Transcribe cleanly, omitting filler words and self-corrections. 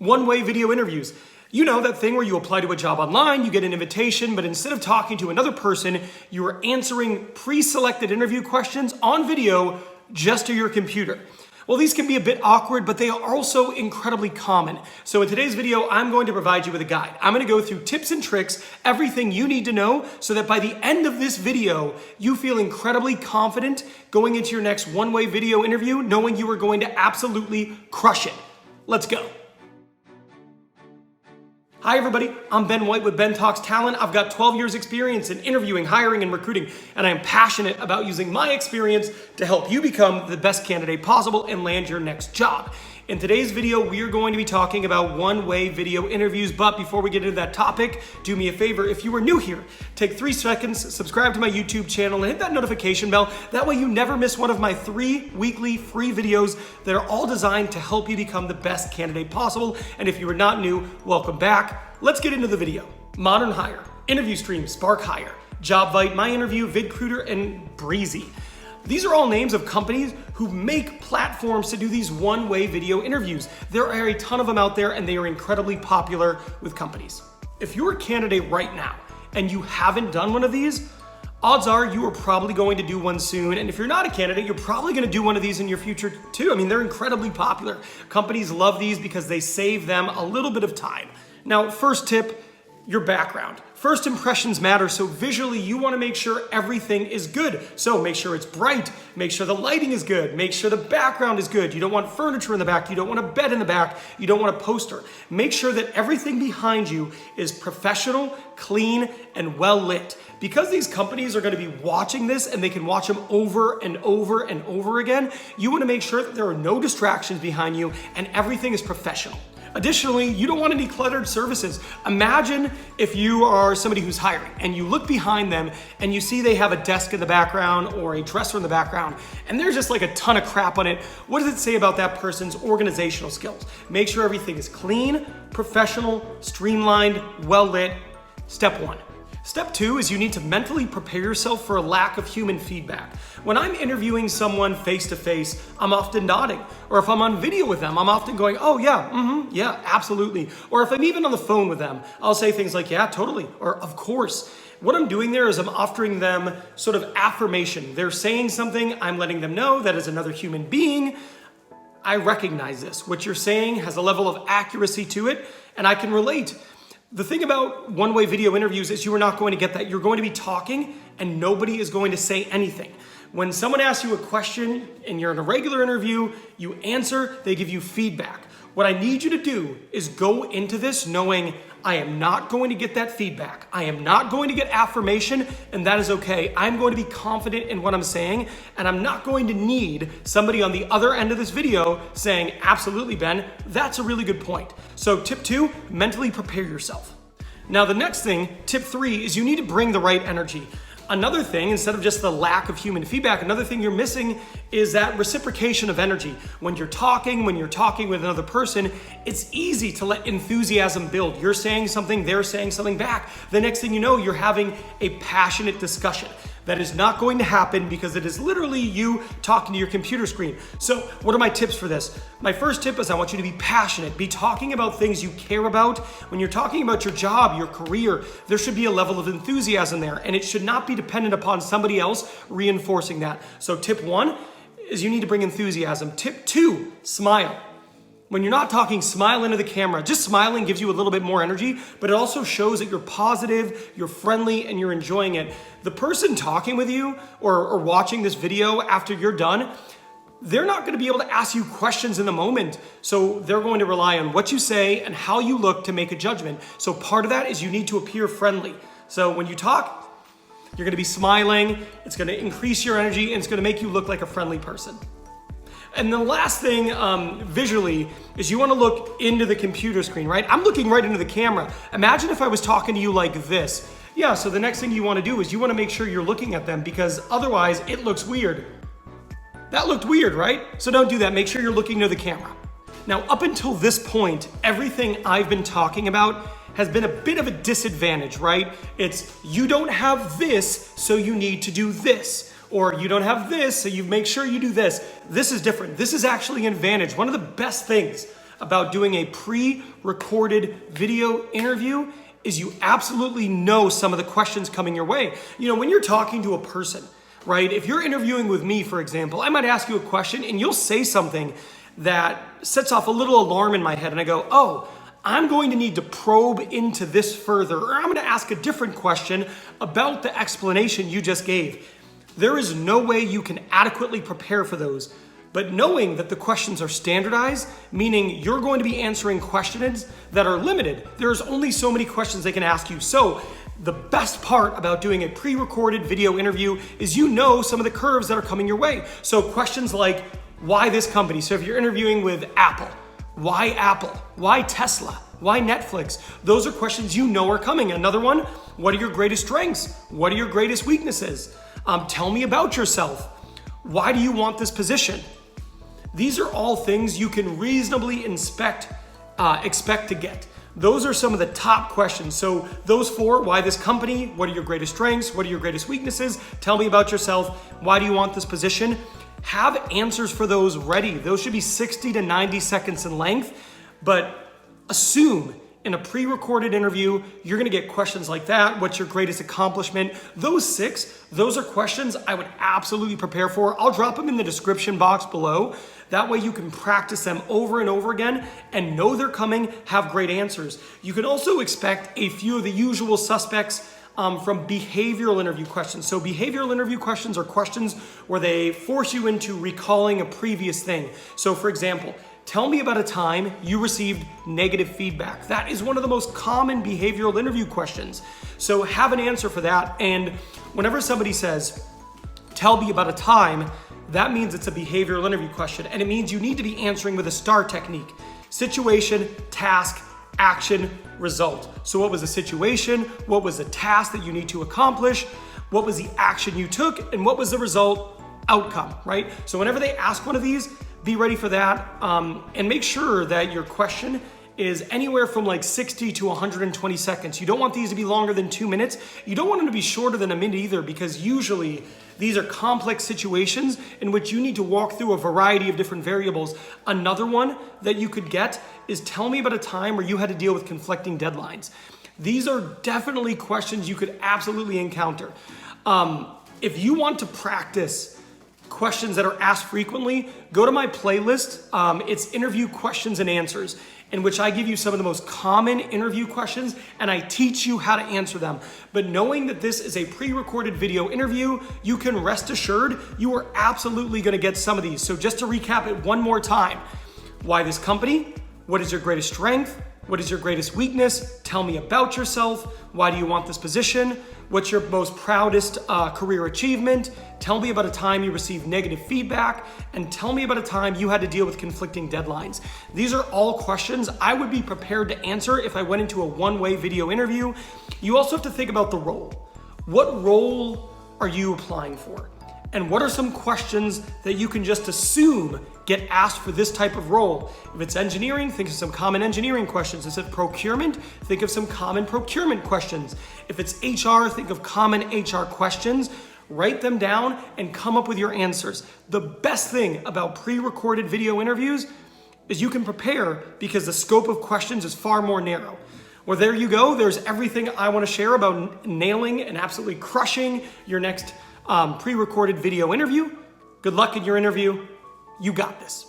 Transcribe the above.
One-way video interviews. You know that thing where you apply to a job online, you get an invitation, but instead of talking to another person, you are answering pre-selected interview questions on video just to your computer. Well, these can be a bit awkward, but they are also incredibly common. So in today's video, I'm going to provide you with a guide. I'm going to go through tips and tricks, everything you need to know, so that by the end of this video, you feel incredibly confident going into your next one-way video interview, knowing you are going to absolutely crush it. Let's go. Hi everybody, I'm Ben White with Ben Talks Talent. I've got 12 years experience in interviewing, hiring, and recruiting, and I am passionate about using my experience to help you become the best candidate possible and land your next job. In today's video, we are going to be talking about one-way video interviews, but before we get into that topic, do me a favor, if you are new here, take 3 seconds, subscribe to my YouTube channel, and hit that notification bell. That way you never miss one of my 3 weekly free videos that are all designed to help you become the best candidate possible. And if you are not new, welcome back. Let's get into the video. Modern Hire, Interview Stream, Spark Hire, JobVite, My Interview, VidCruiter, and Breezy. These are all names of companies who make platforms to do these one-way video interviews. There are a ton of them out there and they are incredibly popular with companies. If you're a candidate right now and you haven't done one of these, odds are you are probably going to do one soon. And if you're not a candidate, you're probably going to do one of these in your future too. I mean, they're incredibly popular. Companies love these because they save them a little bit of time. Now, first tip, your background. First impressions matter, so visually you want to make sure everything is good. So make sure it's bright, make sure the lighting is good, make sure the background is good. You don't want furniture in the back, you don't want a bed in the back, you don't want a poster. Make sure that everything behind you is professional, clean, and well lit. Because these companies are going to be watching this and they can watch them over and over and over again, you want to make sure that there are no distractions behind you and everything is professional. Additionally, you don't want any cluttered surfaces. Imagine if you are somebody who's hiring and you look behind them and you see they have a desk in the background or a dresser in the background and there's just like a ton of crap on it. What does it say about that person's organizational skills? Make sure everything is clean, professional, streamlined, well lit. Step 1. Step 2 is you need to mentally prepare yourself for a lack of human feedback. When I'm interviewing someone face to face, I'm often nodding. Or if I'm on video with them, I'm often going, oh yeah, yeah, absolutely. Or if I'm even on the phone with them, I'll say things like, yeah, totally, or of course. What I'm doing there is I'm offering them sort of affirmation. They're saying something, I'm letting them know that as another human being, I recognize this. What you're saying has a level of accuracy to it, and I can relate. The thing about one-way video interviews is you are not going to get that. You're going to be talking and nobody is going to say anything. When someone asks you a question and you're in a regular interview, you answer, they give you feedback. What I need you to do is go into this knowing I am not going to get that feedback. I am not going to get affirmation, and that is okay. I'm going to be confident in what I'm saying, and I'm not going to need somebody on the other end of this video saying, absolutely, Ben, that's a really good point. So tip 2, mentally prepare yourself. Now the next thing, tip 3, is you need to bring the right energy. Another thing, instead of just the lack of human feedback, another thing you're missing is that reciprocation of energy. When you're talking with another person, it's easy to let enthusiasm build. You're saying something, they're saying something back. The next thing you know, you're having a passionate discussion. That is not going to happen because it is literally you talking to your computer screen. So what are my tips for this? My first tip is I want you to be passionate. Be talking about things you care about. When you're talking about your job, your career, there should be a level of enthusiasm there, and it should not be dependent upon somebody else reinforcing that. So tip 1 is you need to bring enthusiasm. Tip 2, smile. When you're not talking, smile into the camera. Just smiling gives you a little bit more energy, but it also shows that you're positive, you're friendly, and you're enjoying it. The person talking with you or watching this video after you're done, they're not going to be able to ask you questions in the moment. So they're going to rely on what you say and how you look to make a judgment. So part of that is you need to appear friendly. So when you talk, you're going to be smiling. It's going to increase your energy and it's going to make you look like a friendly person. And the last thing visually is you want to look into the computer screen, right? I'm looking right into the camera. Imagine if I was talking to you like this. Yeah, so the next thing you want to do is you want to make sure you're looking at them because otherwise it looks weird. That looked weird, right? So don't do that. Make sure you're looking to the camera. Now, up until this point, everything I've been talking about has been a bit of a disadvantage, right? It's you don't have this, so you need to do this. Or you don't have this, so you make sure you do this. This is different. This is actually an advantage. One of the best things about doing a pre-recorded video interview is you absolutely know some of the questions coming your way. You know, when you're talking to a person, right? If you're interviewing with me, for example, I might ask you a question and you'll say something that sets off a little alarm in my head and I go, oh, I'm going to need to probe into this further, or I'm going to ask a different question about the explanation you just gave. There is no way you can adequately prepare for those. But knowing that the questions are standardized, meaning you're going to be answering questions that are limited. There's only so many questions they can ask you. So the best part about doing a pre-recorded video interview is you know some of the curves that are coming your way. So questions like, why this company? So if you're interviewing with Apple? Why Tesla? Why Netflix? Those are questions you know are coming. Another one, what are your greatest strengths? What are your greatest weaknesses? Tell me about yourself. Why do you want this position? These are all things you can reasonably expect to get. Those are some of the top questions. So those four, why this company? What are your greatest strengths? What are your greatest weaknesses? Tell me about yourself. Why do you want this position? Have answers for those ready. Those should be 60 to 90 seconds in length, but assume in a pre-recorded interview, you're gonna get questions like that. What's your greatest accomplishment? Those 6, those are questions I would absolutely prepare for. I'll drop them in the description box below. That way you can practice them over and over again and know they're coming, have great answers. You can also expect a few of the usual suspects from behavioral interview questions. So behavioral interview questions are questions where they force you into recalling a previous thing. So for example, tell me about a time you received negative feedback. That is one of the most common behavioral interview questions. So have an answer for that. And whenever somebody says, tell me about a time, that means it's a behavioral interview question. And it means you need to be answering with a STAR technique: situation, task, action, result. So what was the situation? What was the task that you need to accomplish? What was the action you took? And what was the result outcome, right? So whenever they ask one of these, be ready for that, and make sure that your question is anywhere from like 60 to 120 seconds. You don't want these to be longer than 2 minutes. You don't want them to be shorter than a minute either, because usually these are complex situations in which you need to walk through a variety of different variables. Another one that you could get is, tell me about a time where you had to deal with conflicting deadlines. These are definitely questions you could absolutely encounter. If you want to practice questions that are asked frequently, go to my playlist. It's interview questions and answers, in which I give you some of the most common interview questions and I teach you how to answer them. But knowing that this is a pre-recorded video interview, you can rest assured you are absolutely gonna get some of these. So just to recap it one more time: why this company? What is your greatest strength? What is your greatest weakness? Tell me about yourself. Why do you want this position? What's your most proudest career achievement? Tell me about a time you received negative feedback, and tell me about a time you had to deal with conflicting deadlines. These are all questions I would be prepared to answer if I went into a one-way video interview. You also have to think about the role. What role are you applying for? And what are some questions that you can just assume get asked for this type of role? If it's engineering, think of some common engineering questions. If it's procurement, think of some common procurement questions. If it's HR, think of common HR questions. Write them down and come up with your answers. The best thing about pre-recorded video interviews is you can prepare because the scope of questions is far more narrow. Well, there you go. There's everything I want to share about nailing and absolutely crushing your next pre-recorded video interview. Good luck in your interview. You got this.